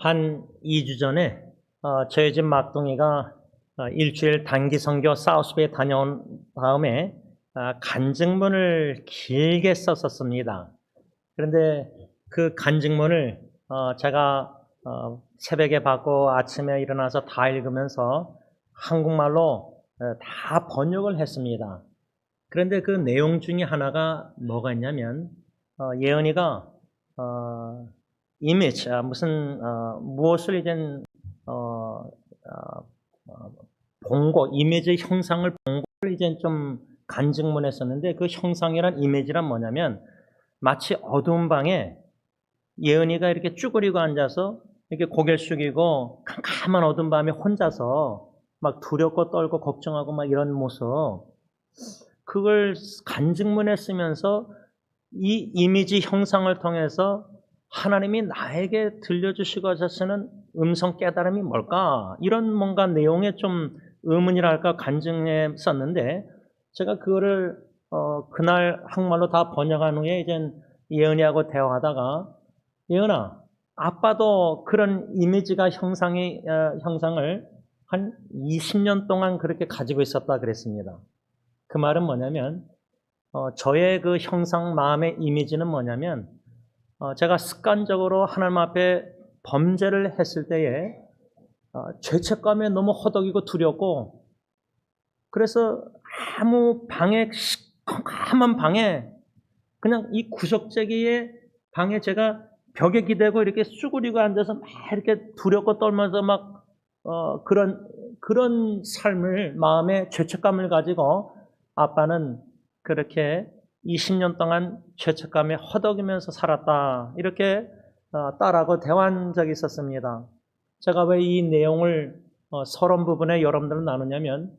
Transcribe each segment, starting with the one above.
한 2주 전에 저희 집 막둥이가 일주일 단기 선교 사우스베이 다녀온 다음에 간증문을 길게 썼었습니다. 그런데 그 간증문을 제가 새벽에 받고 아침에 일어나서 다 읽으면서 한국말로 다 번역을 했습니다. 그런데 그 내용 중에 하나가 뭐가 있냐면 예언이가 이미지 무엇을 이제 본거 이미지 형상을 본 거를 이제 좀 간증문에 썼는데, 그 형상이란 이미지란 뭐냐면 마치 어두운 방에 예언이가 이렇게 쭈그리고 앉아서 이렇게 고개를 숙이고 캄캄한 어두운 밤에 혼자서 막 두렵고 떨고 걱정하고 막 이런 모습, 그걸 간증문에 쓰면서 이 이미지 형상을 통해서 하나님이 나에게 들려주시고 하시는 음성 깨달음이 뭘까? 이런 뭔가 내용에 좀 의문이랄까 간증에 썼는데, 제가 그거를 그날 한국말로 다 번역한 후에 이제 예은이하고 대화하다가, 예은아, 아빠도 그런 이미지가 형상을 한 20년 동안 그렇게 가지고 있었다 그랬습니다. 그 말은 뭐냐면 저의 그 형상 마음의 이미지는 뭐냐면 제가 습관적으로 하나님 앞에 범죄를 했을 때에 죄책감에 너무 허덕이고 두렵고, 그래서 아무 방에, 깜깜한 방에, 그냥 이 구석재기의 방에 제가 벽에 기대고 이렇게 쭈그리고 앉아서 막 이렇게 두렵고 떨면서 막 그런 삶을, 마음에 죄책감을 가지고 아빠는 그렇게 20년 동안 죄책감에 허덕이면서 살았다, 이렇게 딸하고 대화한 적이 있었습니다. 제가 왜 이 내용을 서론 부분에 여러분들은 나누냐면,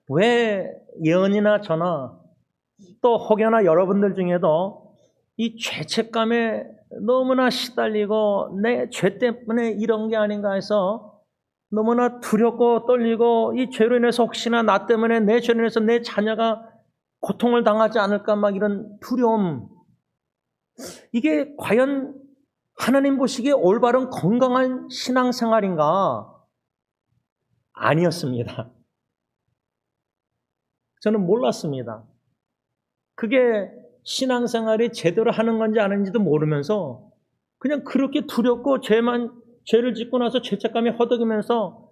왜 예언이나 저나 또 혹여나 여러분들 중에도 이 죄책감에 너무나 시달리고 내 죄 때문에 이런 게 아닌가 해서 너무나 두렵고 떨리고, 이 죄로 인해서 혹시나 나 때문에, 내 죄로 인해서 내 자녀가 고통을 당하지 않을까, 막 이런 두려움, 이게 과연 하나님 보시기에 올바른 건강한 신앙생활인가? 아니었습니다. 저는 몰랐습니다. 그게 신앙생활이 제대로 하는 건지 아닌지도 모르면서 그냥 그렇게 두렵고 죄를 짓고 나서 죄책감에 허덕이면서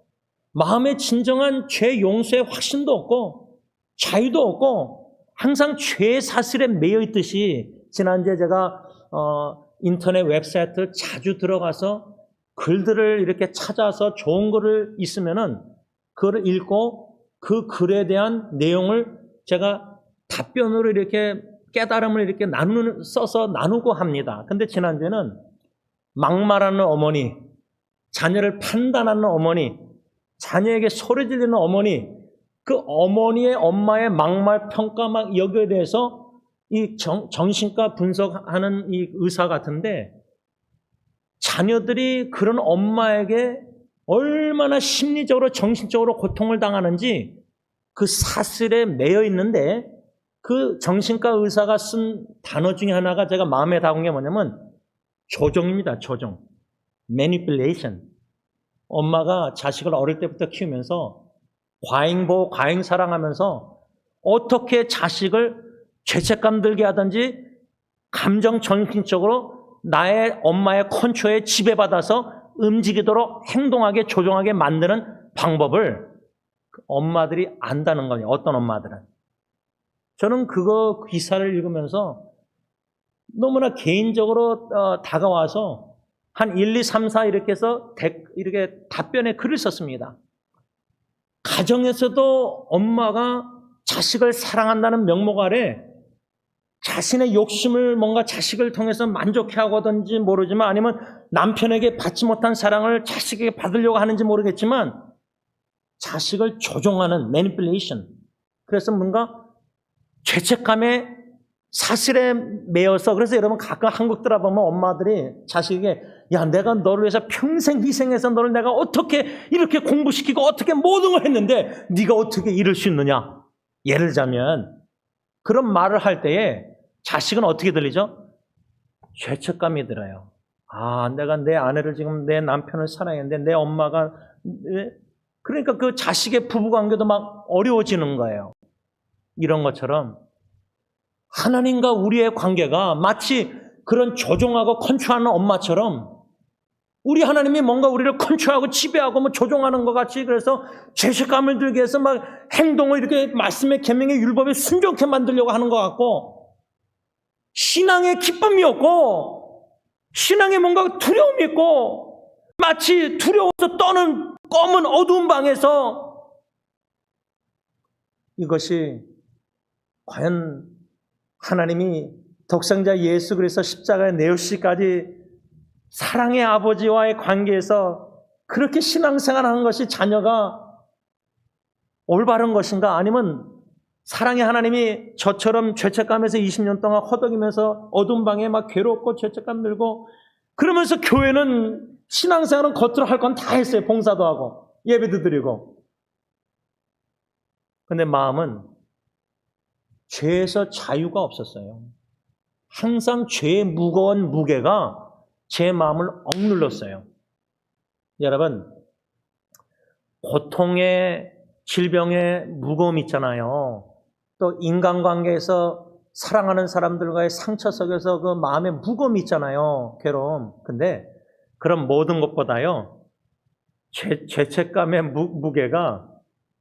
마음에 진정한 죄 용서의 확신도 없고 자유도 없고 항상 죄의 사슬에 매여 있듯이, 지난주에 제가 인터넷 웹사이트 자주 들어가서 글들을 이렇게 찾아서 좋은 글을 있으면은 그거를 읽고 그 글에 대한 내용을 제가 답변으로 이렇게 깨달음을 이렇게 써서 나누고 합니다. 근데 지난주에는 막말하는 어머니, 자녀를 판단하는 어머니, 자녀에게 소리 지르는 어머니, 그 어머니의 엄마의 막말 평가 막 여기에 대해서 이 정신과 분석하는 이 의사 같은데, 자녀들이 그런 엄마에게 얼마나 심리적으로 정신적으로 고통을 당하는지 그 사슬에 매여 있는데, 그 정신과 의사가 쓴 단어 중에 하나가 제가 마음에 다가온 게 뭐냐면 조종입니다. 조종. manipulation. 엄마가 자식을 어릴 때부터 키우면서 과잉보호, 과잉사랑하면서 어떻게 자식을 죄책감 들게 하든지 감정 정신적으로 나의 엄마의 컨트롤에 지배받아서 움직이도록 행동하게, 조종하게 만드는 방법을 엄마들이 안다는 거예요. 어떤 엄마들은. 저는 그거 기사를 읽으면서 너무나 개인적으로 다가와서 한 1, 2, 3, 4 이렇게 해서 이렇게 답변에 글을 썼습니다. 가정에서도 엄마가 자식을 사랑한다는 명목 아래 자신의 욕심을 뭔가 자식을 통해서 만족해 하거든지 모르지만, 아니면 남편에게 받지 못한 사랑을 자식에게 받으려고 하는지 모르겠지만 자식을 조종하는 manipulation. 그래서 뭔가 죄책감에 사슬에 매여서, 그래서 여러분 가끔 한국 들어보면 엄마들이 자식에게, 야, 내가 너를 위해서 평생 희생해서 너를 내가 어떻게 이렇게 공부시키고 어떻게 모든 걸 했는데 네가 어떻게 이럴 수 있느냐. 예를 들자면 그런 말을 할 때에 자식은 어떻게 들리죠? 죄책감이 들어요. 내가 내 아내를 지금 내 남편을 사랑했는데 내 엄마가 그러니까 그 자식의 부부관계도 막 어려워지는 거예요. 이런 것처럼 하나님과 우리의 관계가 마치 그런 조종하고 컨트롤하는 엄마처럼 우리 하나님이 뭔가 우리를 컨트롤하고 지배하고 뭐 조종하는 것 같이 그래서 죄책감을 들게 해서 막 행동을 이렇게 말씀의 계명의 율법에 순종케 만들려고 하는 것 같고 신앙의 기쁨이 없고 신앙에 뭔가 두려움이 있고 마치 두려워서 떠는 검은 어두운 방에서 이것이 과연 하나님이 독생자 예수 그리스도 십자가에 내오시기까지 사랑의 아버지와의 관계에서 그렇게 신앙생활하는 것이 자녀가 올바른 것인가? 아니면 사랑의 하나님이 저처럼 죄책감에서 20년 동안 허덕이면서 어두운 방에 막 괴롭고 죄책감 들고 그러면서 교회는 신앙생활은 겉으로 할 건 다 했어요. 봉사도 하고 예배도 드리고. 근데 마음은 죄에서 자유가 없었어요. 항상 죄의 무거운 무게가 제 마음을 억눌렀어요. 여러분, 고통의 질병의 무거움 있잖아요. 또 인간관계에서 사랑하는 사람들과의 상처 속에서 그 마음의 무거움이 있잖아요. 괴로움. 근데 그런 모든 것보다요. 죄책감의 무게가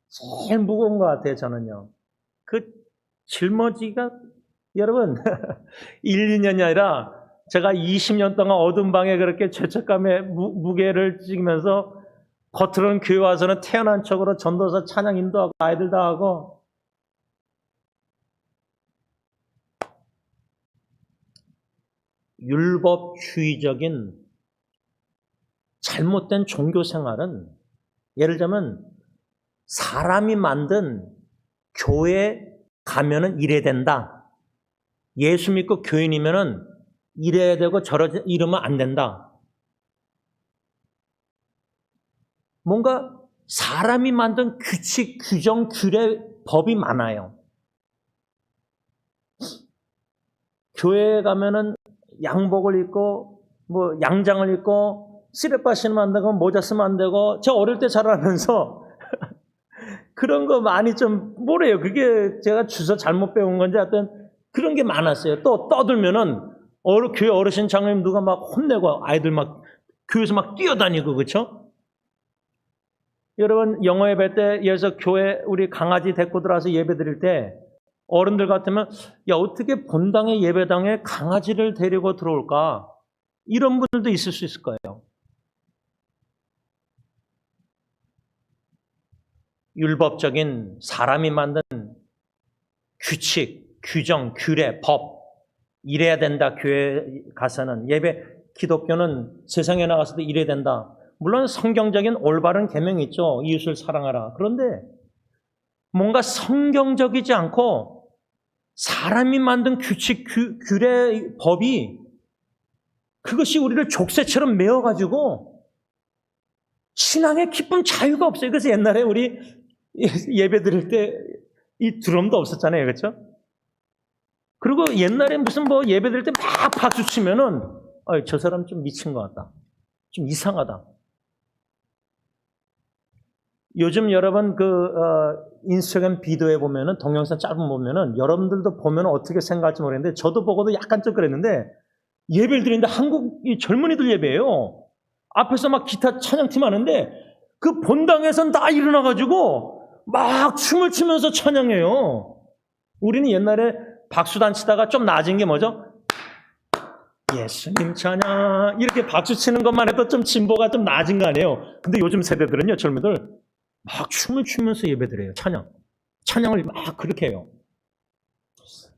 제일 무거운 것 같아요. 저는요. 그 짊어지기가 여러분 1, 2년이 아니라 제가 20년 동안 어두운 방에 그렇게 죄책감의 무게를 지면서 겉으로는 교회 와서는 태어난 척으로 전도사 찬양 인도하고 아이들 다 하고 율법주의적인 잘못된 종교 생활은 예를 들자면 사람이 만든 교회 가면은 이래야 된다. 예수 믿고 교인이면은 이래야 되고 이러면 안 된다. 뭔가 사람이 만든 규칙, 규정, 규례, 법이 많아요. 교회에 가면은 양복을 입고 뭐 양장을 입고 쓰레빠 신으면 안 되고 모자 쓰면 안 되고 저 어릴 때 자라면서 그런 거 많이 좀 뭐래요. 그게 제가 주소 잘못 배운 건지 하여튼 그런 게 많았어요. 또 떠들면은 교회 어르신 장로님 누가 막 혼내고 아이들 막 교회에서 막 뛰어다니고 그렇죠? 여러분 영어 예배 때 예서 교회 우리 강아지 데리고 들어와서 예배 드릴 때 어른들 같으면 야 어떻게 본당의 예배당에 강아지를 데리고 들어올까? 이런 분들도 있을 수 있을 거예요. 율법적인 사람이 만든 규칙, 규정, 규례, 법 이래야 된다. 교회 가서는 예배 기독교는 세상에 나가서도 이래야 된다. 물론 성경적인 올바른 계명이 있죠. 이웃을 사랑하라. 그런데 뭔가 성경적이지 않고 사람이 만든 규칙, 규례, 법이 그것이 우리를 족쇄처럼 메어가지고 신앙의 기쁨 자유가 없어요. 그래서 옛날에 우리 예배 드릴 때 이 드럼도 없었잖아요. 그렇죠? 그리고 옛날에 무슨 뭐 예배 드릴 때 막 박수 치면은 저 사람 좀 미친 것 같다. 좀 이상하다. 요즘 여러분 인스타그램 비디오에 보면은 동영상 짧은 보면은 여러분들도 보면 어떻게 생각할지 모르겠는데 저도 보고도 약간 좀 그랬는데 예배를 드리는데 한국 젊은이들 예배예요. 앞에서 막 기타 찬양팀 하는데 그 본당에선 다 일어나가지고 막 춤을 추면서 찬양해요. 우리는 옛날에 박수단 치다가 좀 낮은 게 뭐죠? 예수님 찬양 이렇게 박수 치는 것만 해도 좀 진보가 좀 낮은 거 아니에요. 근데 요즘 세대들은요 젊은이들 막 춤을 추면서 예배드려요. 찬양을 막 그렇게 해요.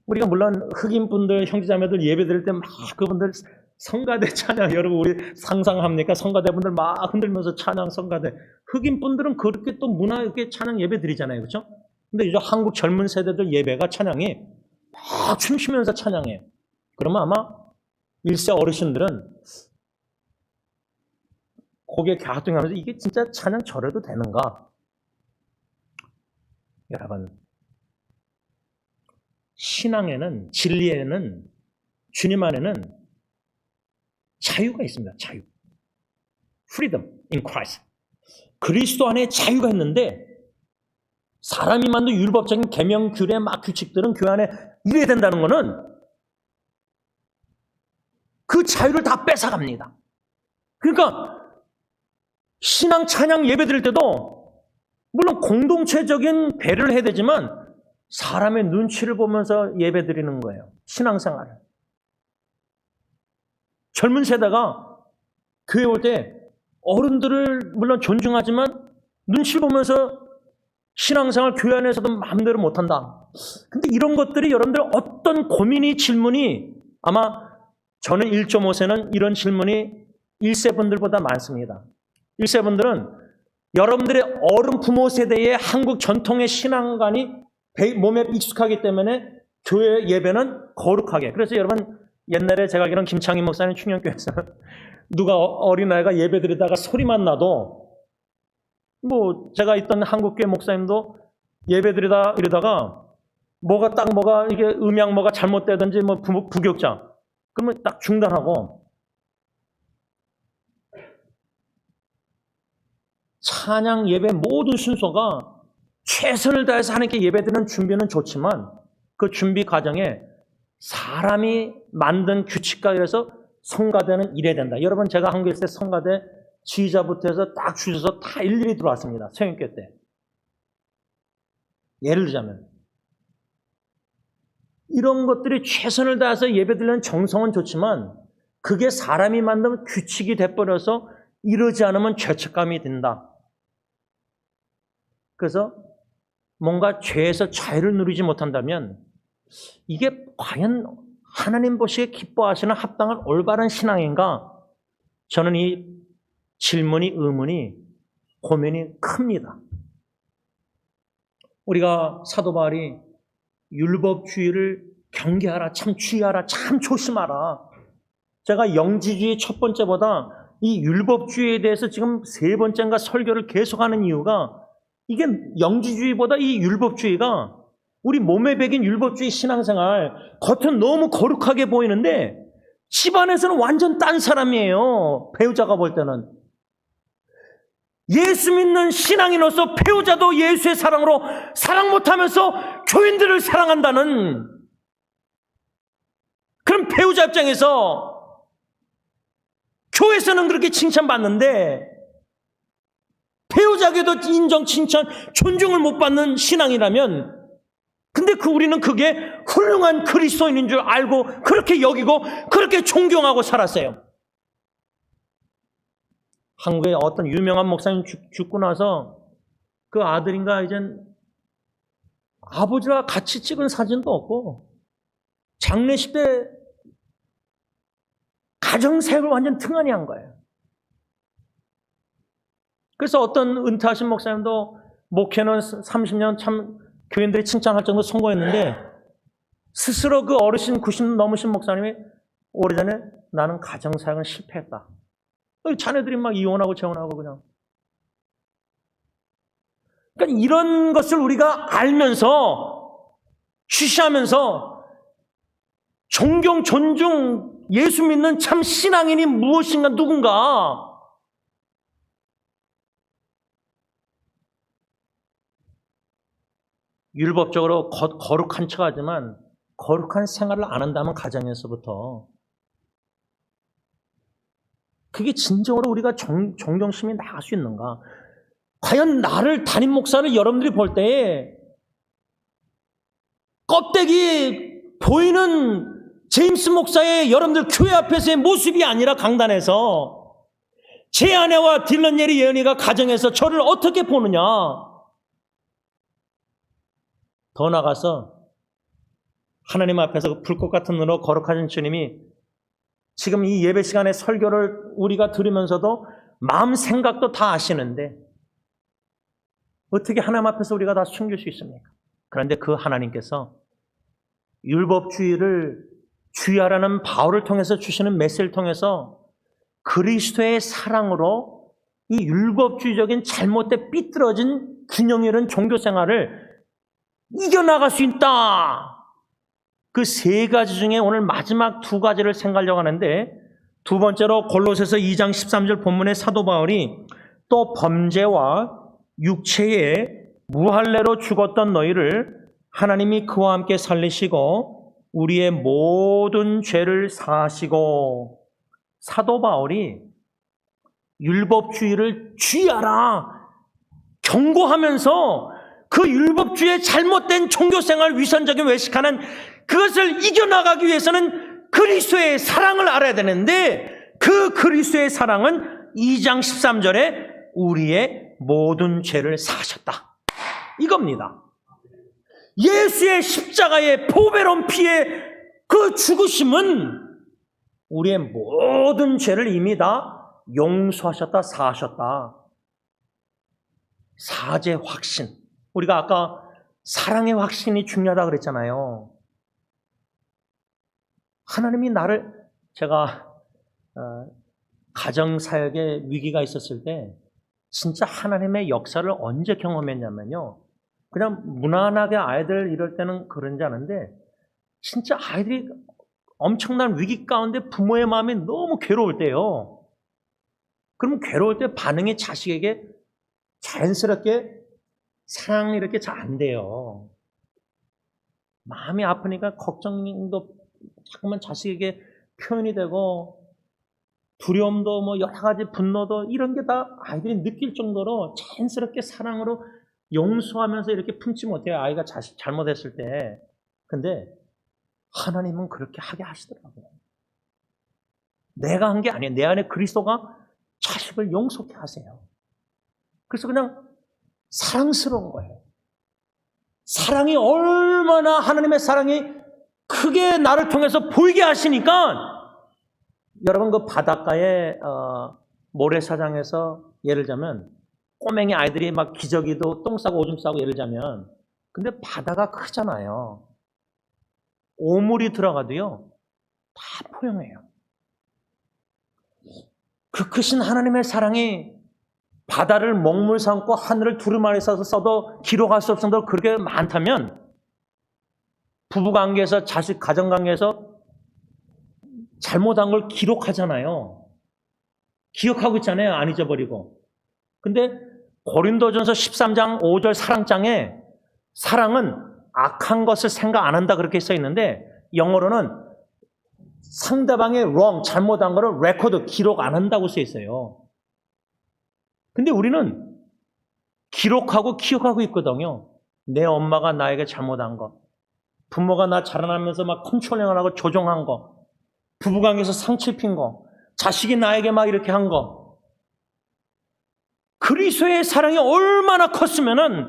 우리가 물론 흑인분들 형제자매들 예배드릴 때 막 그분들 성가대 찬양 여러분 우리 상상합니까? 성가대분들 막 흔들면서 찬양 성가대 흑인분들은 그렇게 또 문화 있게 찬양 예배 드리잖아요. 그렇죠? 근데 이제 한국 젊은 세대들 예배가 찬양이 막 춤추면서 찬양해요. 그러면 아마 1세 어르신들은 고개 갸우뚱하면서 이게 진짜 찬양 저래도 되는가? 여러분 신앙에는 진리에는 주님 안에는 자유가 있습니다. 자유. Freedom in Christ. 그리스도 안에 자유가 있는데 사람이 만든 율법적인 계명, 규례, 막 규칙들은 교회 안에 이래야 된다는 것은 그 자유를 다 뺏어갑니다. 그러니까 신앙 찬양 예배 드릴 때도 물론 공동체적인 배려를 해야 되지만 사람의 눈치를 보면서 예배 드리는 거예요. 신앙생활을. 젊은 세대가 교회 올 때 어른들을 물론 존중하지만 눈치를 보면서 신앙생활 교회 안에서도 마음대로 못한다. 근데 이런 것들이 여러분들 어떤 고민이 질문이 아마 저는 1.5세는 이런 질문이 1세 분들보다 많습니다. 1세 분들은 여러분들의 어른 부모 세대의 한국 전통의 신앙관이 몸에 익숙하기 때문에 교회 예배는 거룩하게. 그래서 여러분 옛날에 제가 알기로는 김창희 목사님 충영교회에서 누가 어린아이가 예배 드리다가 소리만 나도 뭐 제가 있던 한국교회 목사님도 예배 드리다 이러다가 뭐가 이게 음향 뭐가 잘못되든지 뭐 부격자 그러면 딱 중단하고 찬양 예배 모든 순서가 최선을 다해서 하나님께 예배드리는 준비는 좋지만 그 준비 과정에 사람이 만든 규칙과 그래서 성가대는 이래야 된다. 여러분 제가 한국에 있을 때 성가대 지휘자부터 해서 딱 주셔서 다 일일이 들어왔습니다. 성인교 때. 예를 들자면 이런 것들이 최선을 다해서 예배드리는 정성은 좋지만 그게 사람이 만든 규칙이 돼버려서 이러지 않으면 죄책감이 든다. 그래서 뭔가 죄에서 자유를 누리지 못한다면 이게 과연 하나님 보시기에 기뻐하시는 합당한 올바른 신앙인가? 저는 이 질문이 의문이 고민이 큽니다. 우리가 사도 바울이 율법주의를 경계하라, 참 주의하라, 참 조심하라. 제가 영지주의 첫 번째보다 이 율법주의에 대해서 지금 세 번째인가 설교를 계속하는 이유가 이게 영지주의보다 이 율법주의가 우리 몸에 배긴 율법주의 신앙생활 겉은 너무 거룩하게 보이는데 집안에서는 완전 딴 사람이에요. 배우자가 볼 때는. 예수 믿는 신앙인으로서 배우자도 예수의 사랑으로 사랑 못하면서 교인들을 사랑한다는 그런 배우자 입장에서 교회에서는 그렇게 칭찬받는데 배우자에게도 인정, 칭찬, 존중을 못 받는 신앙이라면 근데 우리는 그게 훌륭한 그리스도인인 줄 알고 그렇게 여기고 그렇게 존경하고 살았어요. 한국에 어떤 유명한 목사님 죽고 나서 그 아들인가 이젠 아버지와 같이 찍은 사진도 없고 장례식 때 가정사역을 완전 등한히 한 거예요. 그래서 어떤 은퇴하신 목사님도 목회는 30년 참 교인들이 칭찬할 정도 성공했는데 스스로 그 어르신 90 넘으신 목사님이 오래전에 나는 가정사역은 실패했다. 자녀들이 막 이혼하고 재혼하고 그냥. 그러니까 이런 것을 우리가 알면서 쉬쉬하면서 존경, 존중, 예수 믿는 참 신앙인이 무엇인가 누군가 율법적으로 거룩한 척하지만 거룩한 생활을 안 한다면 가정에서부터 그게 진정으로 우리가 존경심이 나갈 수 있는가? 과연 나를 담임 목사를 여러분들이 볼 때 껍데기 보이는 제임스 목사의 여러분들 교회 앞에서의 모습이 아니라 강단에서 제 아내와 딜런 예리 예언이가 가정에서 저를 어떻게 보느냐? 더 나가서 하나님 앞에서 불꽃 같은 눈으로 거룩하신 주님이 지금 이 예배 시간에 설교를 우리가 들으면서도 마음 생각도 다 아시는데 어떻게 하나님 앞에서 우리가 다 숨길 수 있습니까? 그런데 그 하나님께서 율법주의를 주의하라는 바울을 통해서 주시는 메시지를 통해서 그리스도의 사랑으로 이 율법주의적인 잘못된 삐뚤어진 균형 잃은 종교생활을 이겨나갈 수 있다. 그 세 가지 중에 오늘 마지막 두 가지를 생각하려고 하는데 두 번째로 골로새서 2장 13절 본문의 사도 바울이 또 범죄와 육체의 무할례로 죽었던 너희를 하나님이 그와 함께 살리시고 우리의 모든 죄를 사하시고, 사도 바울이 율법주의를 주의하라 경고하면서 그 율법주의의 잘못된 종교생활 위선적인 외식하는 그것을 이겨나가기 위해서는 그리스도의 사랑을 알아야 되는데, 그 그리스도의 사랑은 2장 13절에 우리의 모든 죄를 사하셨다, 이겁니다. 예수의 십자가의 보배로운 피의 그 죽으심은 우리의 모든 죄를 이미 다 용서하셨다, 사하셨다. 사죄 확신. 우리가 아까 사랑의 확신이 중요하다 그랬잖아요. 하나님이 나를, 제가 가정사역에 위기가 있었을 때 진짜 하나님의 역사를 언제 경험했냐면요, 그냥 무난하게 아이들 이럴 때는 그런지 아는데, 진짜 아이들이 엄청난 위기 가운데 부모의 마음이 너무 괴로울 때요. 그럼 괴로울 때 반응이 자식에게 자연스럽게 사랑이 이렇게 잘 안 돼요. 마음이 아프니까 걱정도 자꾸만 자식에게 표현이 되고, 두려움도 뭐 여러 가지 분노도 이런 게 다 아이들이 느낄 정도로 자연스럽게 사랑으로 용서하면서 이렇게 품지 못해요, 아이가 자식 잘못했을 때. 근데 하나님은 그렇게 하게 하시더라고요. 내가 한 게 아니에요. 내 안에 그리스도가 자식을 용서케 하세요. 그래서 그냥 사랑스러운 거예요. 사랑이 얼마나, 하나님의 사랑이 크게 나를 통해서 보이게 하시니까, 여러분 그 바닷가에 모래사장에서 예를 들자면 꼬맹이 아이들이 막 기저귀도 똥 싸고 오줌 싸고 예를 들자면, 근데 바다가 크잖아요. 오물이 들어가도요 다 포용해요. 그 크신 하나님의 사랑이 바다를 먹물 삼고 하늘을 두루마리 싸서 써도 기록할 수 없을 정도로 그렇게 많다면, 부부관계에서, 자식 가정관계에서 잘못한 걸 기록하잖아요. 기억하고 있잖아요, 안 잊어버리고. 근데 고린도전서 13장 5절 사랑장에 사랑은 악한 것을 생각 안 한다 그렇게 써 있는데, 영어로는 상대방의 wrong, 잘못한 거를 레코드, 기록 안 한다고 써 있어요. 근데 우리는 기록하고 기억하고 있거든요. 내 엄마가 나에게 잘못한 거, 부모가 나 자라나면서 막 컨트롤링을 하고 조종한 거, 부부관계에서 상처 입힌 거, 자식이 나에게 막 이렇게 한 거. 그리스도의 사랑이 얼마나 컸으면은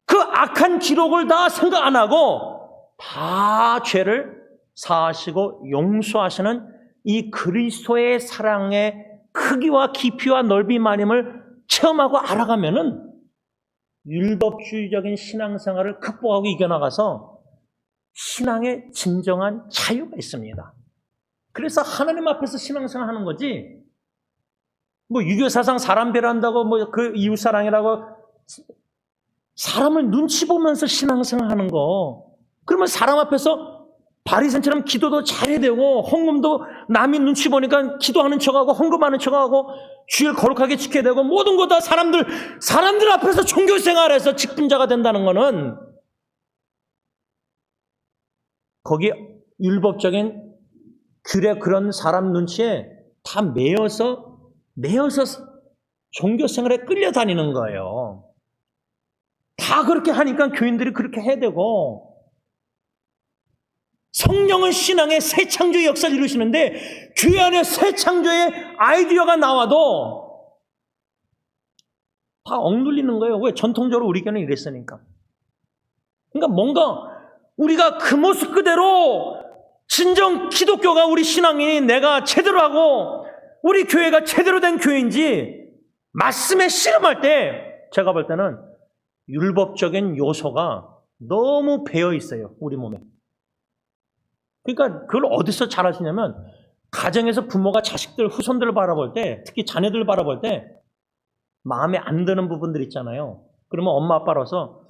그 악한 기록을 다 생각 안 하고 다 죄를 사하시고 용서하시는 이 그리스도의 사랑의 크기와 깊이와 넓이만임을 체험하고 알아가면은 율법주의적인 신앙생활을 극복하고 이겨나가서 신앙의 진정한 자유가 있습니다. 그래서 하나님 앞에서 신앙생활 하는 거지, 뭐 유교사상 사람 배려한다고 뭐 그 이웃사랑이라고 사람을 눈치 보면서 신앙생활 하는 거, 그러면 사람 앞에서 바리새인처럼 기도도 잘해야 되고, 헌금도 남이 눈치 보니까 기도하는 척하고 헌금하는 척하고 주일 거룩하게 지켜야 되고, 모든 거 다 사람들 앞에서 종교생활에서 직분자가 된다는 거는, 거기 율법적인 규례, 그런 사람 눈치에 다 매여서 종교생활에 끌려다니는 거예요. 다 그렇게 하니까 교인들이 그렇게 해야 되고, 성령은 신앙의 새 창조의 역사를 이루시는데 교회 안에 새 창조의 아이디어가 나와도 다 억눌리는 거예요. 왜? 전통적으로 우리 교회는 이랬으니까. 그러니까 뭔가 우리가 그 모습 그대로, 진정 기독교가, 우리 신앙이 내가 제대로 하고 우리 교회가 제대로 된 교회인지 말씀에 씨름할 때, 제가 볼 때는 율법적인 요소가 너무 배어 있어요, 우리 몸에. 그러니까 그걸 어디서 잘 하시냐면, 가정에서 부모가 자식들, 후손들을 바라볼 때, 특히 자녀들을 바라볼 때 마음에 안 드는 부분들 있잖아요. 그러면 엄마 아빠로서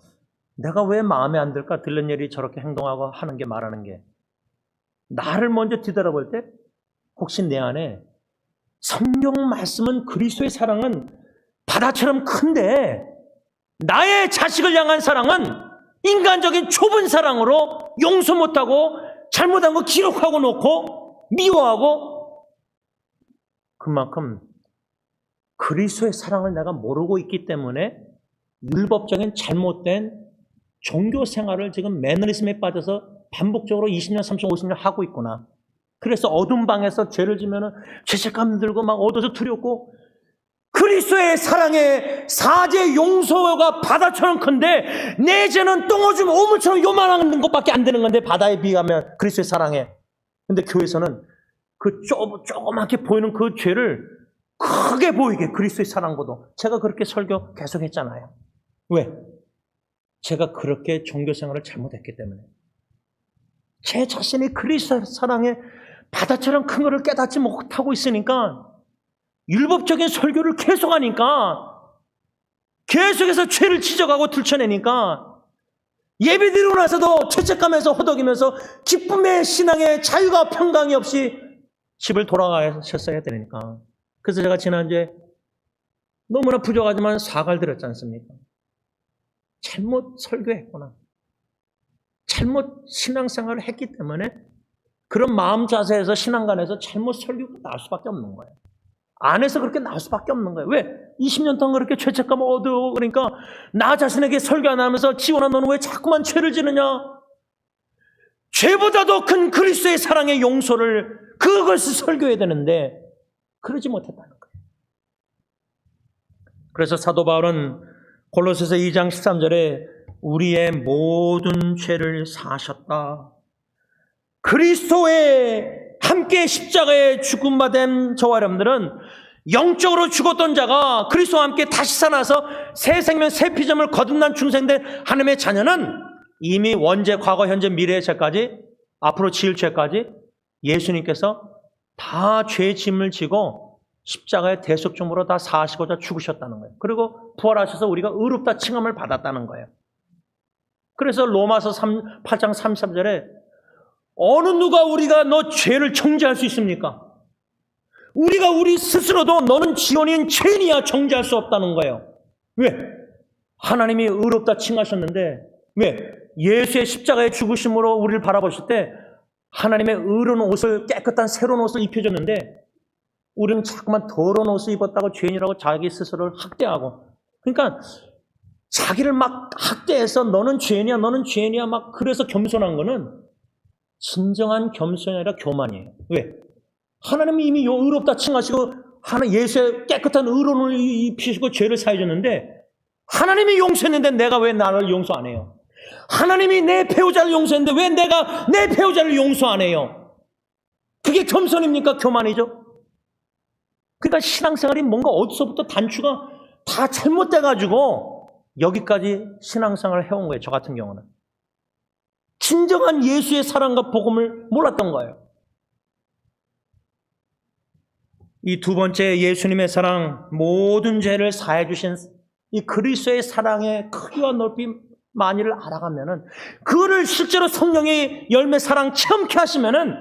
내가 왜 마음에 안 들까? 들른 일이 저렇게 행동하고 하는 게, 말하는 게. 나를 먼저 뒤돌아볼 때 혹시 내 안에 성경 말씀은 그리스도의 사랑은 바다처럼 큰데 나의 자식을 향한 사랑은 인간적인 좁은 사랑으로 용서 못하고 잘못한 거 기록하고 놓고 미워하고 그만큼 그리스도의 사랑을 내가 모르고 있기 때문에 율법적인 잘못된 종교 생활을 지금 매너리즘에 빠져서 반복적으로 20년, 30년, 50년 하고 있구나. 그래서 어두운 방에서 죄를 지면은 죄책감 들고 막 어두워서 두렵고 그리스도의 사랑의 사죄 용서가 바다처럼 큰데 내 죄는 똥오줌 오물처럼 요만한 것밖에 안 되는 건데 바다에 비하면 그리스도의 사랑에. 근데 교회에서는 그 조그맣게 보이는 그 죄를 크게 보이게 그리스도의 사랑보다 제가 그렇게 설교 계속 했잖아요. 왜? 제가 그렇게 종교 생활을 잘못했기 때문에 제 자신이 그리스도의 사랑의 바다처럼 큰 것을 깨닫지 못하고 있으니까 율법적인 설교를 계속하니까 계속해서 죄를 지적하고 들춰내니까 예배드리고 나서도 죄책감에서 허덕이면서 기쁨의 신앙의 자유가 평강이 없이 집을 돌아가셨어야 되니까. 그래서 제가 지난주에 너무나 부족하지만 사과를 드렸지 않습니까? 잘못 설교했구나. 잘못 신앙생활을 했기 때문에 그런 마음 자세에서 신앙관에서 잘못 설교가 나올 수밖에 없는 거예요. 안에서 그렇게 나올 수밖에 없는 거예요. 왜? 20년 동안 그렇게 죄책감을 얻어 그러니까 나 자신에게 설교 안 하면서 지원아 너는 왜 자꾸만 죄를 지느냐? 죄보다도 큰 그리스도의 사랑의 용서를 그것을 설교해야 되는데 그러지 못했다는 거예요. 그래서 사도 바울은 골로새서 2장 13절에 우리의 모든 죄를 사하셨다. 그리스도의 함께 십자가에 죽음 받은 저와 여러분들은 영적으로 죽었던 자가 그리스도와 함께 다시 살아나서 새 생명 새 피조물 거듭난 중생된 하나님의 자녀는 이미 원죄, 과거, 현재, 미래의 죄까지 앞으로 지을 죄까지 예수님께서 다 죄의 짐을 지고 십자가의 대속점으로 다 사하시고자 죽으셨다는 거예요. 그리고 부활하셔서 우리가 의롭다 칭함을 받았다는 거예요. 그래서 로마서 8장 33절에 어느 누가 우리가 너 죄를 정죄할 수 있습니까? 우리가 우리 스스로도 너는 지원인 죄인이야 정죄할 수 없다는 거예요. 왜? 하나님이 의롭다 칭하셨는데 왜? 예수의 십자가의 죽으심으로 우리를 바라보실 때 하나님의 의로운 옷을 깨끗한 새로운 옷을 입혀줬는데 우리는 자꾸만 더러운 옷을 입었다고 죄인이라고 자기 스스로를 학대하고 그러니까 자기를 막 학대해서 너는 죄인이야 너는 죄인이야 막 그래서 겸손한 거는 진정한 겸손이 아니라 교만이에요. 왜? 하나님이 이미 의롭다 칭하시고 예수의 깨끗한 의로운 옷을 입히시고 죄를 사해줬는데 하나님이 용서했는데 내가 왜 나를 용서 안 해요? 하나님이 내 배우자를 용서했는데 왜 내가 내 배우자를 용서 안 해요? 그게 겸손입니까? 교만이죠? 그러니까 신앙생활이 뭔가 어디서부터 단추가 다 잘못돼가지고 여기까지 신앙생활을 해온 거예요. 저 같은 경우는. 진정한 예수의 사랑과 복음을 몰랐던 거예요. 이 두 번째 예수님의 사랑, 모든 죄를 사해 주신 이 그리스도의 사랑의 크기와 넓이 많이를 알아가면은 그거를 실제로 성령의 열매 사랑 체험케 하시면은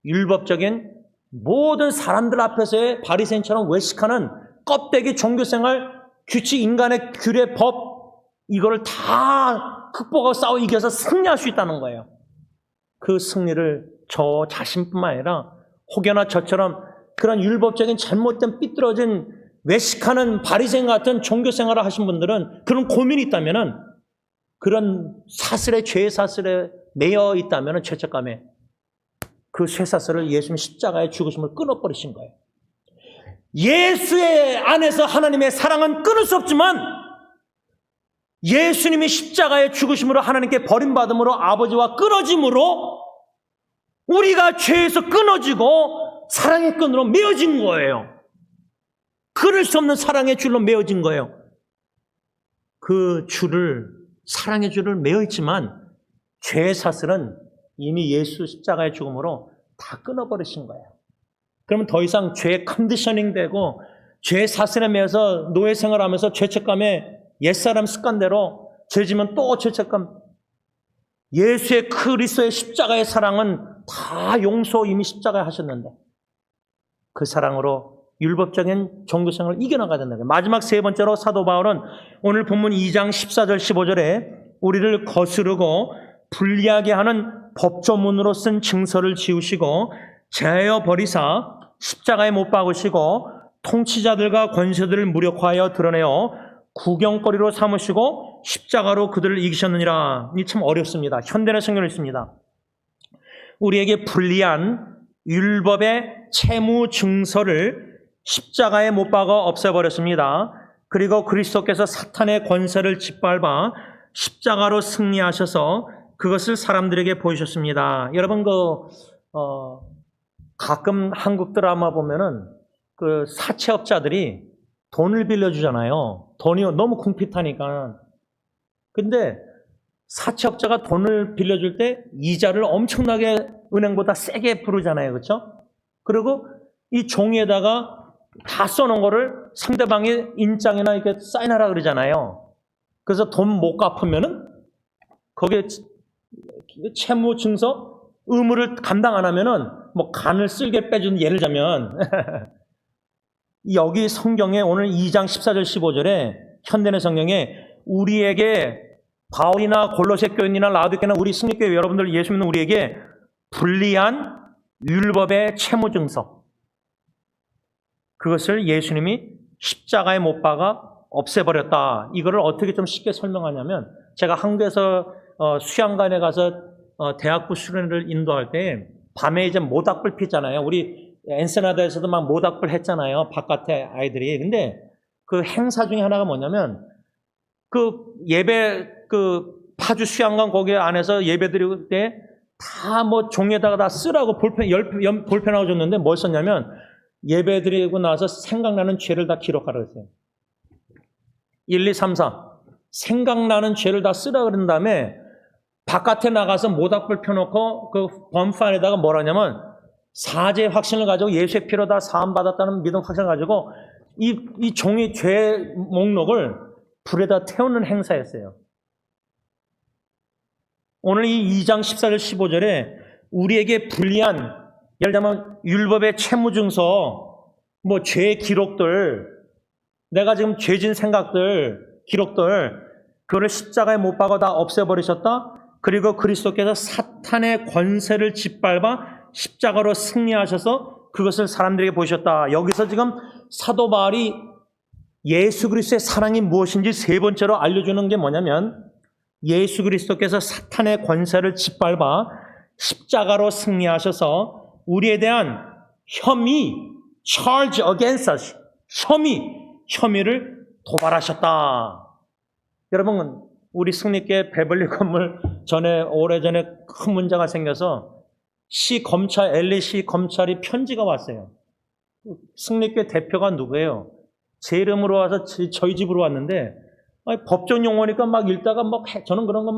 율법적인 모든 사람들 앞에서의 바리새인처럼 외식하는 껍데기 종교생활, 규칙, 인간의 규례, 법 이거를 다 극복하고 싸워 이겨서 승리할 수 있다는 거예요. 그 승리를 저 자신뿐만 아니라 혹여나 저처럼 그런 율법적인 잘못된 삐뚤어진 외식하는 바리새인 같은 종교생활을 하신 분들은 그런 고민이 있다면은 그런 사슬에 죄의 사슬에 매여 있다면은 죄책감에 그 쇠사슬을 예수님 십자가의 죽으심을 끊어버리신 거예요. 예수의 안에서 하나님의 사랑은 끊을 수 없지만 예수님이 십자가의 죽으심으로 하나님께 버림받음으로 아버지와 끊어짐으로 우리가 죄에서 끊어지고 사랑의 끈으로 메어진 거예요. 끊을 수 없는 사랑의 줄로 메어진 거예요. 그 줄을 사랑의 줄을 메어 있지만 죄의 사슬은 이미 예수 십자가의 죽음으로 다 끊어버리신 거예요. 그러면 더 이상 죄 컨디셔닝 되고 죄 사슬에 매여서 노예 생활하면서 죄책감에 옛사람 습관대로 죄지면 또 죄책감 예수의 그리스도의 십자가의 사랑은 다 용서 이미 십자가에 하셨는데 그 사랑으로 율법적인 종교생활을 이겨나가야 된다. 마지막 세 번째로 사도 바울은 오늘 본문 2장 14절 15절에 우리를 거스르고 불리하게 하는 법조문으로 쓴 증서를 지우시고 제하여 버리사 십자가에 못 박으시고 통치자들과 권세들을 무력화하여 드러내어 구경거리로 삼으시고 십자가로 그들을 이기셨느니라. 이 참 어렵습니다. 현대의 성경을 읽습니다. 우리에게 불리한 율법의 채무 증서를 십자가에 못 박아 없애버렸습니다. 그리고 그리스도께서 사탄의 권세를 짓밟아 십자가로 승리하셔서 그것을 사람들에게 보이셨습니다. 여러분 가끔 한국 드라마 보면은 그 사채업자들이 돈을 빌려주잖아요. 돈이 너무 궁핍하니까. 근데 사채업자가 돈을 빌려줄 때 이자를 엄청나게 은행보다 세게 부르잖아요. 그렇죠? 그리고 이 종이에다가 다 써놓은 거를 상대방의 인장이나 이렇게 사인하라 그러잖아요. 그래서 돈 못 갚으면은 거기에 채무 증서 의무를 감당 안 하면은 뭐 간을 쓸게 빼주는, 예를 들자면 여기 성경에 오늘 2장 14절 15절에 현대의 성경에 우리에게 바울이나 골로새 교인이나 라우디게나 우리 승리교회 여러분들 예수 믿는 우리에게 불리한 율법의 채무 증서, 그것을 예수님이 십자가에 못 박아 없애버렸다. 이거를 어떻게 좀 쉽게 설명하냐면, 제가 한국에서 수양관에 가서 대학부 수련회를 인도할 때 밤에 이제 모닥불 피잖아요. 우리 엔세나다에서도 막 모닥불 했잖아요. 바깥에 아이들이. 근데 그 행사 중에 하나가 뭐냐면 그 예배 그 파주 수양관 거기 안에서 예배 드릴 때 다 뭐 종에다가 다 쓰라고 볼펜하고 줬는데 뭘 썼냐면 예배 드리고 나서 생각나는 죄를 다 기록하라 그랬어요. 1, 2, 3, 4 생각나는 죄를 다 쓰라 그런 다음에 바깥에 나가서 모닥불 펴놓고 그 범판에다가 뭐라냐면 사죄 확신을 가지고 예수의 피로 다 사함받았다는 믿음 확신을 가지고 이 종이 죄 목록을 불에다 태우는 행사였어요. 오늘 이 2장 14절 15절에 우리에게 불리한, 예를 들면 율법의 채무증서, 뭐 죄의 기록들, 내가 지금 죄진 생각들, 기록들, 그거를 십자가에 못 박아 다 없애버리셨다. 그리고 그리스도께서 사탄의 권세를 짓밟아 십자가로 승리하셔서 그것을 사람들에게 보이셨다. 여기서 지금 사도 바울이 예수 그리스도의 사랑이 무엇인지 세 번째로 알려주는 게 뭐냐면, 예수 그리스도께서 사탄의 권세를 짓밟아 십자가로 승리하셔서 우리에 대한 혐의, charge against us, 혐의를 도발하셨다. 여러분, 우리 승리교회 베벌리 건물 전에 오래전에 큰 문제가 생겨서 LA 검찰이 편지가 왔어요. 승리교회 대표가 누구예요? 제 이름으로 와서 저희 집으로 왔는데, 법정 용어니까 막 읽다가 저는 그런 거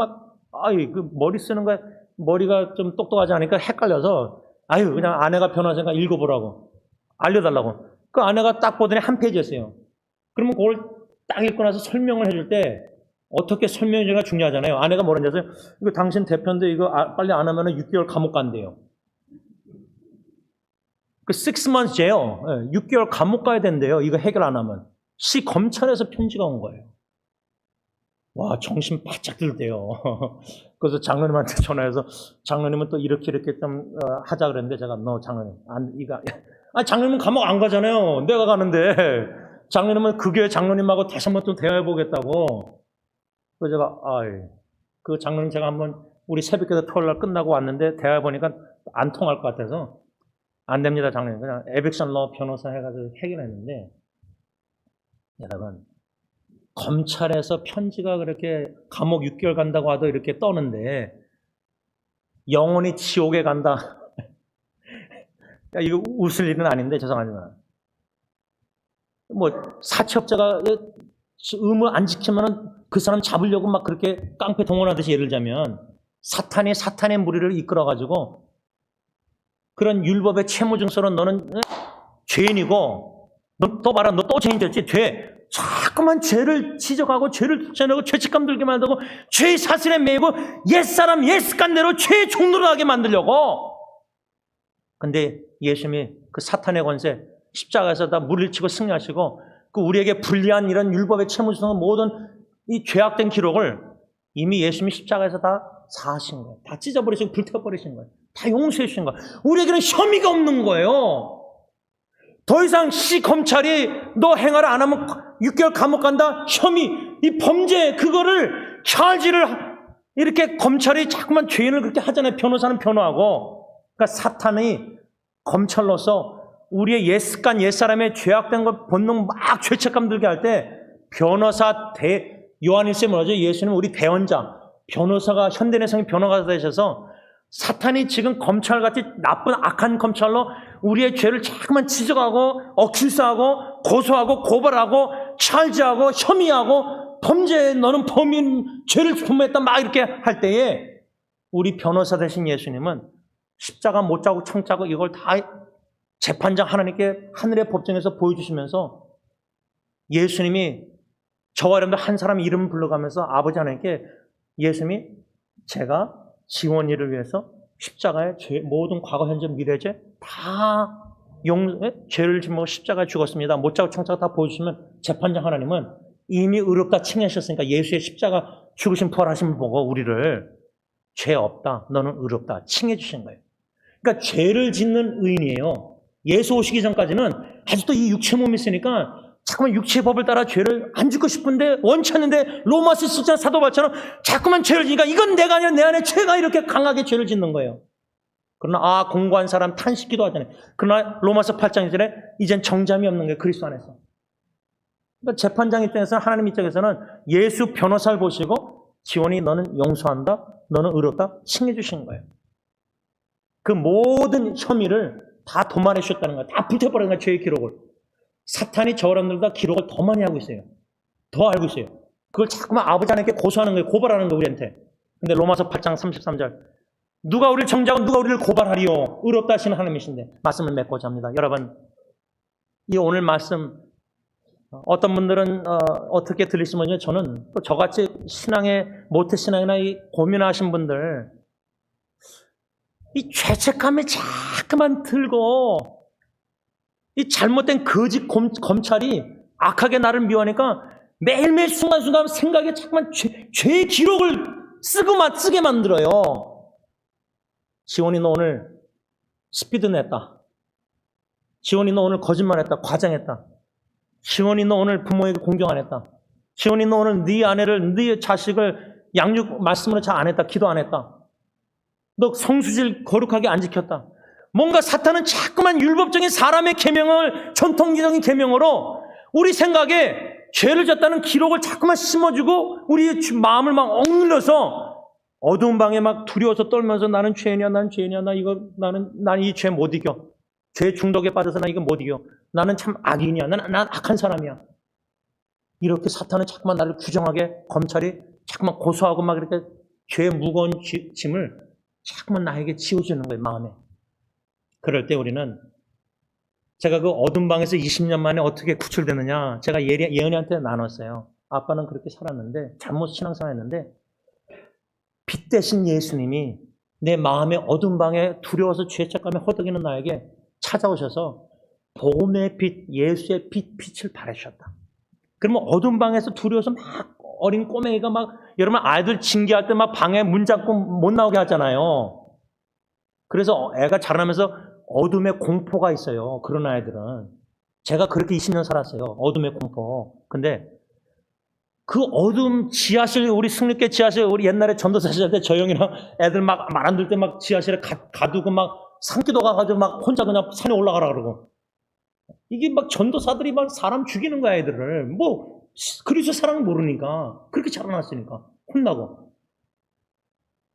그 머리 쓰는 거에 머리가 좀 똑똑하지 않으니까 헷갈려서 그냥 아내가 변호사니까 읽어보라고 알려달라고. 그 아내가 딱 보더니 한 페이지였어요. 그러면 그걸 딱 읽고 나서 설명을 해줄 때 어떻게 설명해주기가 중요하잖아요. 아내가 뭐라는지 아세요? 이거 당신 대표인데 이거 빨리 안 하면 6개월 감옥 간대요. 그 6 months jail, 6개월 감옥 가야 된대요. 이거 해결 안 하면. 시 검찰에서 편지가 온 거예요. 와, 정신 바짝 들대요. 그래서 장로님한테 전화해서 장로님은 또 이렇게 좀 하자 그랬는데 제가 장로님 장로님은 감옥 안 가잖아요. 내가 가는데 장로님은 그 교회 장로님하고 다시 한번 또 대화해 보겠다고. 그래서 제가 그 장로님 제가 한번 우리 새벽기도 토요일날 끝나고 왔는데 대화해 보니까 안 통할 것 같아서 안 됩니다 장로님. 그냥 에빅션 러 변호사 해가지고 해결했는데, 여러분, 검찰에서 편지가 그렇게 감옥 6개월 간다고 하도 이렇게 떠는데 영원히 지옥에 간다. 이거 웃을 일은 아닌데 죄송하지만 뭐 사채업자가 의무 안 지키면 그 사람 잡으려고 막 그렇게 깡패 동원하듯이, 예를 들자면 사탄의 무리를 이끌어가지고 그런 율법의 채무증서로 너는 죄인이고 너 또 봐라, 너 또 죄인됐지, 자꾸만 죄를 지적하고 죄를 쫓아내고 죄책감 들게 만들고 죄의 사슬에 매이고 옛사람 옛습관대로 죄의 종로를 하게 만들려고. 근데 예수님이 그 사탄의 권세 십자가에서 다 물리치고 승리하시고 그 우리에게 불리한 이런 율법의 채무성 모든 이 죄악된 기록을 이미 예수님이 십자가에서 다 사하신 거예요. 다 찢어버리시고 불태워버리신 거예요. 다 용서해 주신 거예요. 우리에게는 혐의가 없는 거예요. 더 이상 시 검찰이 너 행하를 안 하면 6개월 감옥 간다. 혐의, 이 범죄 그거를 charge를 이렇게 검찰이 자꾸만 죄인을 그렇게 하잖아요. 변호사는 변호하고. 그러니까 사탄이 검찰로서 우리의 옛 습관, 옛 사람의 죄악된 것 본능 막 죄책감 들게 할 때 변호사 요한일서에 뭐라죠? 예수는 우리 대언자, 변호사가 현대내성의 변호사가 되셔서 사탄이 지금 검찰같이 나쁜 악한 검찰로 우리의 죄를 자꾸만 지적하고 어큐스하고 고소하고 고발하고 찰지하고 혐의하고 범죄 너는 범인 죄를 범했다 막 이렇게 할 때에 우리 변호사 되신 예수님은 십자가 못 자고 청 짜고 이걸 다 재판장 하나님께 하늘의 법정에서 보여주시면서 예수님이 저와 여러분들 한 사람 이름 불러가면서 아버지 하나님께 예수님이 제가 지원이를 위해서 십자가에 모든 과거, 현재, 미래죄 다 죄를 지고 십자가에 죽었습니다. 못 자고 청자가 다 보여주시면 재판장 하나님은 이미 의롭다 칭하셨으니까 예수의 십자가 죽으신 부활하심을 보고 우리를 죄 없다, 너는 의롭다 칭해 주신 거예요. 그러니까 죄를 짓는 의인이에요. 예수 오시기 전까지는 아직도 이 육체 몸이 있으니까 자꾸만 육체의 법을 따라 죄를 안 짓고 싶은데 원치 않는데 로마서 7장 사도 바울처럼 자꾸만 죄를 지니까 이건 내가 아니라 내 안에 죄가 이렇게 강하게 죄를 짓는 거예요. 그러나 공고한 사람 탄식기도 하잖아요. 그러나 로마서 8장 1절에 이젠 정잠이 없는 게 그리스도 안에서. 그러니까 재판장 입장에서는 하나님 입장에서는 예수 변호사를 보시고 지원이 너는 용서한다, 너는 의롭다 칭해 주신 거예요. 그 모든 혐의를 다 도말해 주셨다는 거예요. 다 불태워버린 거예요. 죄의 기록을. 사탄이 저 사람들보다 기록을 더 많이 하고 있어요. 더 알고 있어요. 그걸 자꾸만 아버지 하나님께 고소하는 거예요. 고발하는 거예요, 우리한테. 근데 로마서 8장 33절. 누가 우리를 정죄하고 누가 우리를 고발하리요. 의롭다 하시는 하나님이신데 말씀을 맺고자 합니다. 여러분, 이 오늘 말씀 어떤 분들은 어떻게 들리시면요. 저는 또 저같이 신앙의 모태신앙이나 이 고민하신 분들 이 죄책감이 자꾸만 들고 이 잘못된 거짓 검찰이 악하게 나를 미워하니까 매일매일 순간순간 생각에 자꾸만 죄의 기록을 쓰게 만들어요. 지원이 너 오늘 스피드 냈다. 지원이 너 오늘 거짓말했다. 과장했다. 지원이 너 오늘 부모에게 공경 안 했다. 지원이 너 오늘 네 아내를 네 자식을 양육 말씀으로 잘 안 했다. 기도 안 했다. 너 성수질 거룩하게 안 지켰다. 뭔가 사탄은 자꾸만 율법적인 사람의 계명을 전통적인 계명으로 우리 생각에 죄를 졌다는 기록을 자꾸만 심어주고 우리 마음을 막 억눌러서 어두운 방에 막 두려워서 떨면서 나는 죄인이야, 난 죄인이야, 나는 이 죄 못 이겨. 죄 중독에 빠져서 나 이거 못 이겨. 나는 참 악인이야. 난 악한 사람이야. 이렇게 사탄은 자꾸만 나를 규정하게 검찰이 자꾸만 고소하고 막 이렇게 죄의 무거운 짐을 자꾸만 나에게 지워주는 거예요, 마음에. 그럴 때 우리는 제가 그 어둠 방에서 20년 만에 어떻게 구출되느냐 제가 예은이한테 나눴어요. 아빠는 그렇게 살았는데 잘못 신앙생활했는데 빛 대신 예수님이 내 마음의 어둠 방에 두려워서 죄책감에 허덕이는 나에게 찾아오셔서 복음의 빛, 예수의 빛을 발해주셨다. 그러면 어둠 방에서 두려워서 막 어린 꼬맹이가 막 여러분 아이들 징계할 때 막 방에 문 잡고 못 나오게 하잖아요. 그래서 애가 자라나면서 어둠의 공포가 있어요. 그런 아이들은. 제가 그렇게 20년 살았어요. 어둠의 공포. 근데 그 어둠 지하실, 우리 승리교 지하실, 우리 옛날에 전도사 시절 때 저 형이랑 애들 막 말 안 들 때 막 지하실에 가두고 막 산기도 가가지고 막 혼자 그냥 산에 올라가라 그러고. 이게 막 전도사들이 막 사람 죽이는 거야, 애들을. 뭐, 그리스도 사랑을 모르니까. 그렇게 자라났으니까. 혼나고.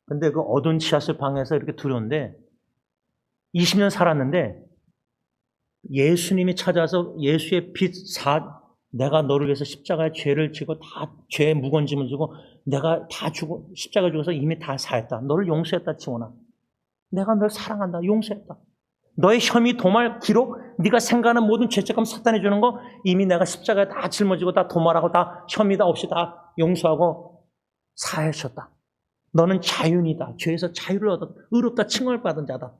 근데 그 어두운 지하실 방에서 이렇게 두려운데 20년 살았는데 예수님이 찾아서 예수의 빛 내가 너를 위해서 십자가에 죄를 지고 다 죄의 무거운 짐을 지고 내가 다 죽어 십자가 죽어서 이미 다 사했다. 너를 용서했다 지원아. 내가 널 사랑한다. 용서했다. 너의 혐의, 도말, 기록, 네가 생각하는 모든 죄책감 사탄이 주는 거 이미 내가 십자가에 다 짊어지고 다 도말하고 다 혐의 다 없이 다 용서하고 사하셨다. 너는 자윤이다. 죄에서 자유를 얻었다. 의롭다 칭을 받은 자다.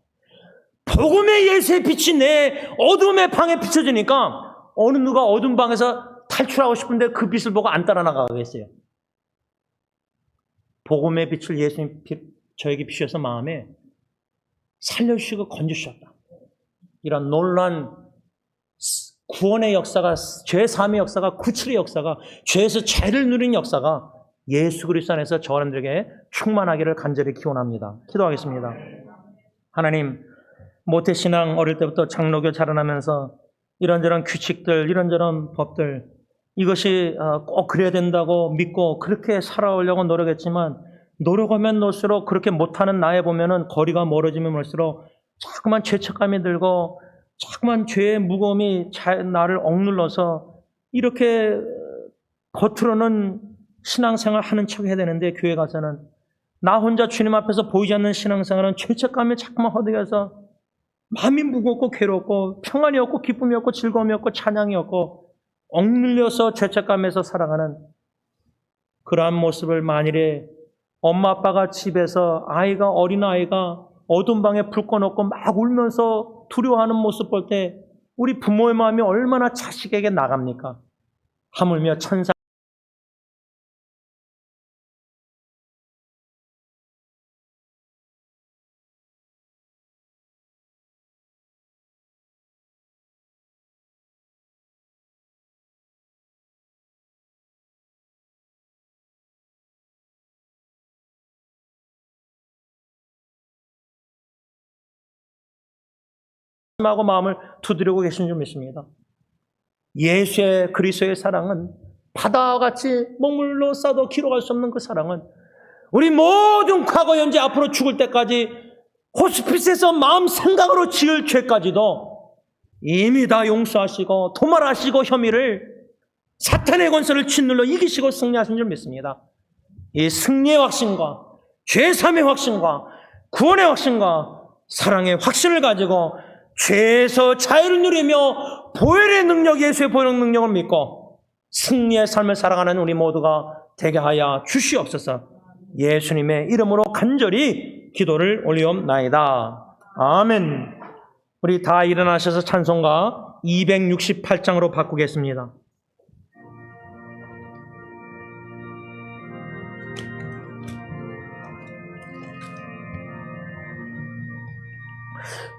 복음의 예수의 빛이 내 어둠의 방에 비춰지니까 어느 누가 어둠 방에서 탈출하고 싶은데 그 빛을 보고 안 따라 나가겠어요. 복음의 빛을 예수님 저에게 비추셔서 마음에 살려주시고 건져주셨다. 이런 놀란 구원의 역사가, 죄 사함의 역사가, 구출의 역사가, 죄에서 죄를 누린 역사가 예수 그리스도 안에서 저 사람들에게 충만하기를 간절히 기원합니다. 기도하겠습니다. 하나님, 모태신앙 어릴 때부터 장로교 자라나면서 이런저런 규칙들, 이런저런 법들, 이것이 꼭 그래야 된다고 믿고 그렇게 살아오려고 노력했지만 노력하면 놀수록 그렇게 못하는 나에 보면은 거리가 멀어지면 멀수록 자꾸만 죄책감이 들고 자꾸만 죄의 무거움이 나를 억눌러서 이렇게 겉으로는 신앙생활 하는 척 해야 되는데 교회 가서는 나 혼자 주님 앞에서 보이지 않는 신앙생활은 죄책감이 자꾸만 허덕여서 마음이 무겁고 괴롭고 평안이 없고 기쁨이 없고 즐거움이 없고 찬양이 없고 억눌려서 죄책감에서 살아가는 그러한 모습을 만일에 엄마 아빠가 집에서 어린아이가 어두운 방에 불 꺼놓고 막 울면서 두려워하는 모습 볼 때 우리 부모의 마음이 얼마나 자식에게 나갑니까? 하물며 천사 하고 마음을 두드리고 계신 줄 믿습니다. 예수의 그리스도의 사랑은 바다와 같이 먹물로 싸도 기록할 수 없는 그 사랑은 우리 모든 과거, 현재, 앞으로 죽을 때까지 호스피스에서 마음 생각으로 지을 죄까지도 이미 다 용서하시고 도말하시고 혐의를 사탄의 권세를 짓눌러 이기시고 승리하신 줄 믿습니다. 이 승리의 확신과 죄사함의 확신과 구원의 확신과 사랑의 확신을 가지고 죄에서 자유를 누리며 보혈의 능력, 예수의 보혈의 능력을 믿고 승리의 삶을 살아가는 우리 모두가 되게 하여 주시옵소서. 예수님의 이름으로 간절히 기도를 올리옵나이다. 아멘. 우리 다 일어나셔서 찬송가 268장으로 바꾸겠습니다.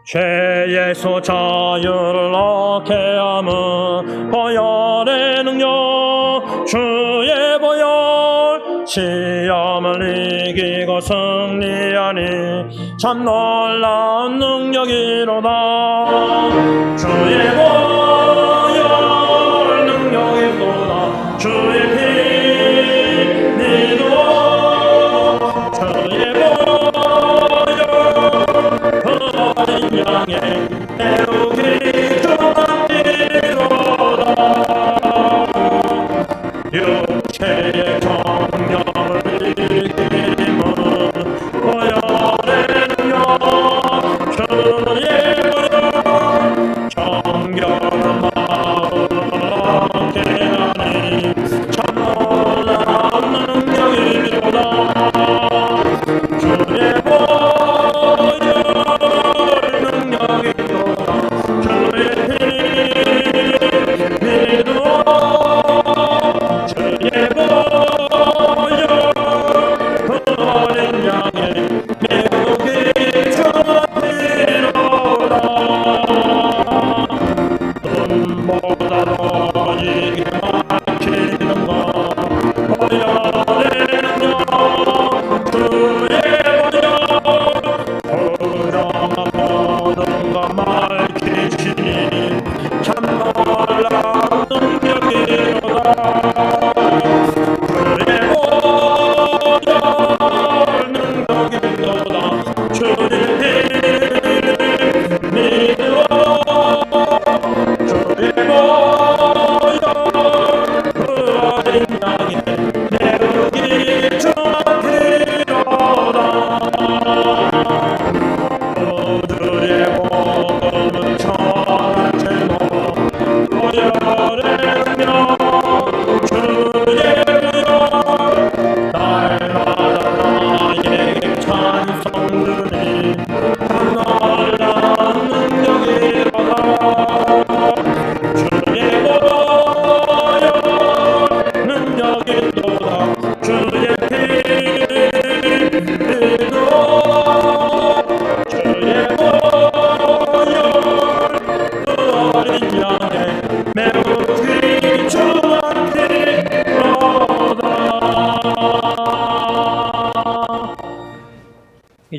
죄에서 자유를 얻게 함은 보혈의 능력, 주의 보혈, 시험을 이기고 승리하니 참 놀라운 능력이로다. 주의 보혈 능력이로다. 주의 피 믿어. 주의 양에 배우기 주만이로다. 육체의 정령을 이기는 보혈의 능력, 주의 보혈, 정결한 마음을 얻게 하니 참 놀라운 능력이로다. 주의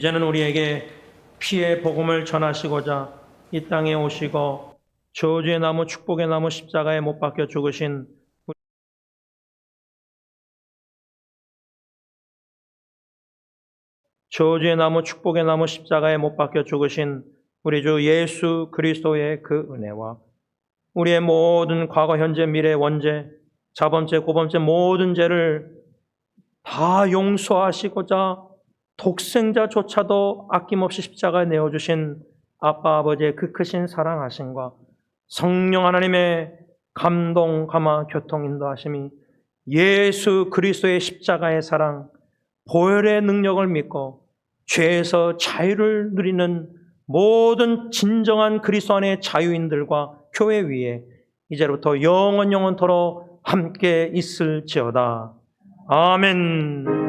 이제는 우리에게 피의 복음을 전하시고자 이 땅에 오시고 저주의 나무 축복의 나무 십자가에 못 박혀 죽으신 저주의 나무 축복의 나무 십자가에 못 박혀 죽으신 우리 주 예수 그리스도의 그 은혜와 우리의 모든 과거 현재 미래 원죄 자범죄 고범죄 모든 죄를 다 용서하시고자 독생자조차도 아낌없이 십자가에 내어주신 아빠 아버지의 그 크신 사랑하심과 성령 하나님의 감동 감화 교통 인도하심이 예수 그리스도의 십자가의 사랑 보혈의 능력을 믿고 죄에서 자유를 누리는 모든 진정한 그리스도 안의 자유인들과 교회 위에 이제부터 영원토록 함께 있을지어다. 아멘.